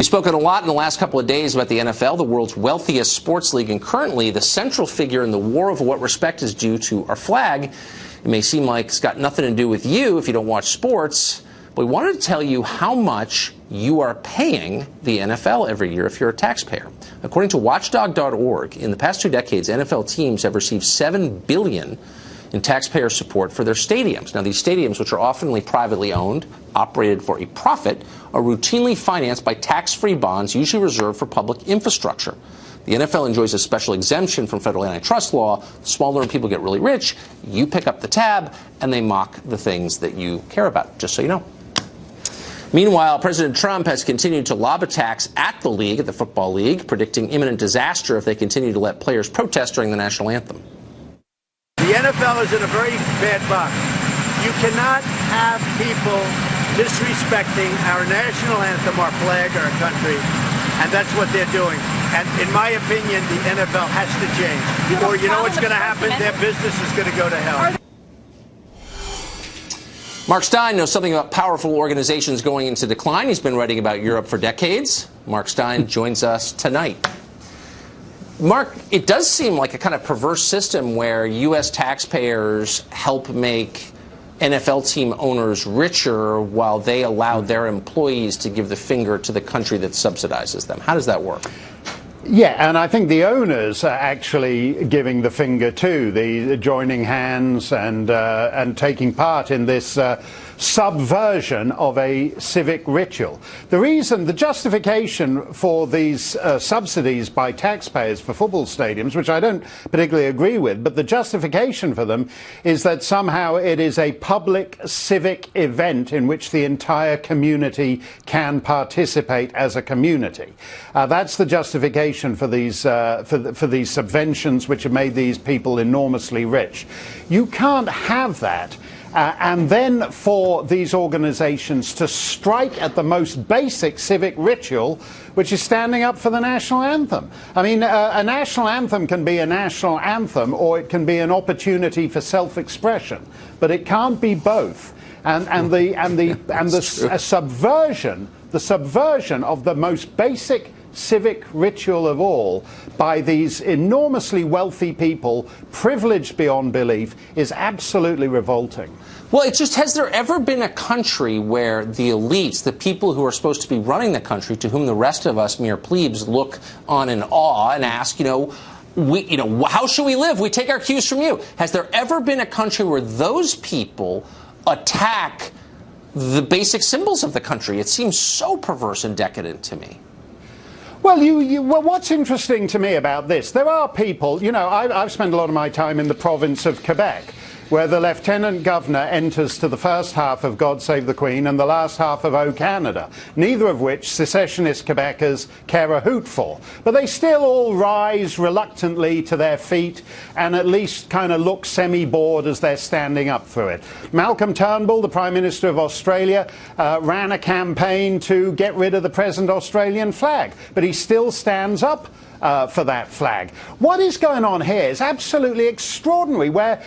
We've spoken a lot in the last couple of days about the NFL, the world's wealthiest sports league, and currently the central figure in the war over what respect is due to our flag. It may seem like it's got nothing to do with you if you don't watch sports, but we wanted to tell you how much you are paying the NFL every year if you're a taxpayer. According to Watchdog.org, in the past 2 decades, NFL teams have received $7 billion in taxpayer support for their stadiums. Now, these stadiums, which are often privately owned, operated for a profit, are routinely financed by tax-free bonds, usually reserved for public infrastructure. The NFL enjoys a special exemption from federal antitrust law. The smaller people get really rich, you pick up the tab, and they mock the things that you care about, just so you know. Meanwhile, President Trump has continued to lob attacks at the league, at the Football League, predicting imminent disaster if they continue to let players protest during the national anthem. The NFL is in a very bad box. You cannot have people disrespecting our national anthem, our flag, our country, and that's what they're doing. And in my opinion, the NFL has to change. Or you know what's going to happen? Their business is going to go to hell. Mark Steyn knows something about powerful organizations going into decline. He's been writing about Europe for decades. Mark Steyn joins us tonight. Mark, it does seem like a kind of perverse system where U.S. taxpayers help make NFL team owners richer while they allow their employees to give the finger to the country that subsidizes them. How does that work? Yeah, and I think the owners are actually giving the finger too, the joining hands and taking part in this subversion of a civic ritual. The justification for these subsidies by taxpayers for football stadiums, which I don't particularly agree with, but the justification for them is that somehow it is a public civic event in which the entire community can participate as a community. That's the justification for these subventions, which have made these people enormously rich. You can't have that. And then for these organizations to strike at the most basic civic ritual, which is standing up for the national anthem. I mean, a national anthem can be a national anthem, or it can be an opportunity for self-expression, but it can't be both. The subversion of the most basic civic ritual of all by these enormously wealthy people, privileged beyond belief, is absolutely revolting. Well, it's just, has there ever been a country where the elites, the people who are supposed to be running the country, to whom the rest of us mere plebes look on in awe and ask, how should we live? We take our cues from you. Has there ever been a country where those people attack the basic symbols of the country? It seems so perverse and decadent to me. Well, what's interesting to me about this, there are people, I've spent a lot of my time in the province of Quebec, where the Lieutenant Governor enters to the first half of God Save the Queen and the last half of O Canada, neither of which secessionist Quebecers care a hoot for. But they still all rise reluctantly to their feet and at least kind of look semi-bored as they're standing up for it. Malcolm Turnbull, the Prime Minister of Australia, ran a campaign to get rid of the present Australian flag, but he still stands up for that flag. What is going on here is absolutely extraordinary, where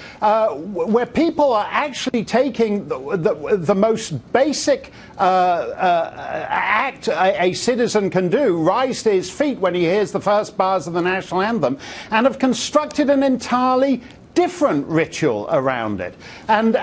people are actually taking the most basic act a citizen can do, rise to his feet when he hears the first bars of the national anthem, and have constructed an entirely different ritual around it. And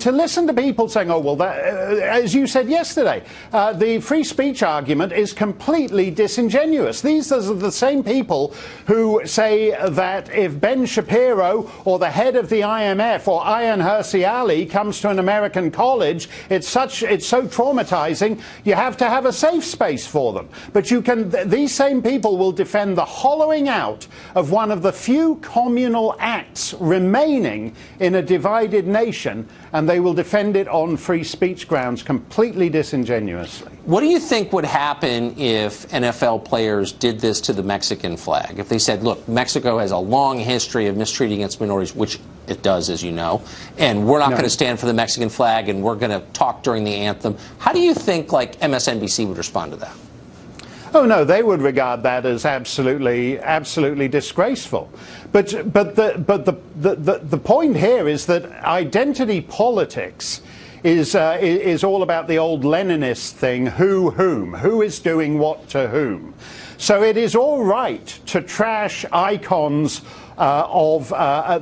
to listen to people saying, oh, well, that, as you said yesterday, the free speech argument is completely disingenuous. These are the same people who say that if Ben Shapiro or the head of the IMF or Ayaan Hirsi Ali comes to an American college, it's so traumatizing, you have to have a safe space for them. But these same people will defend the hollowing out of one of the few communal acts remaining in a divided nation, and they will defend it on free speech grounds completely disingenuously. What do you think would happen if NFL players did this to the Mexican flag? If they said, look, Mexico has a long history of mistreating its minorities, which it does, as you know, and we're not going to stand for the Mexican flag, and we're going to talk during the anthem. How do you think, MSNBC would respond to that? Oh, no, they would regard that as absolutely disgraceful. But the point here is that identity politics is all about the old Leninist thing, whom? Who is doing what to whom? So it is all right to trash icons of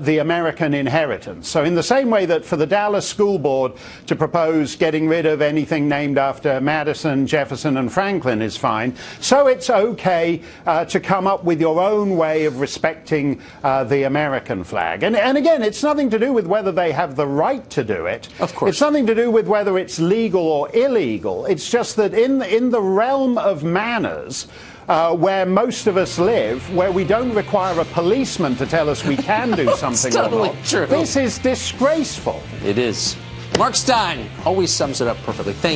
the American inheritance. So in the same way that for the Dallas School Board to propose getting rid of anything named after Madison, Jefferson and Franklin is fine, so it's okay to come up with your own way of respecting the American flag. And again, it's nothing to do with whether they have the right to do it. Of course. It's nothing to do with whether it's legal or illegal. It's just that in the realm of manners, where most of us live, where we don't require a policeman to tell us we can do something totally or not, true. this is disgraceful. It is. Mark Steyn always sums it up perfectly. Thank you.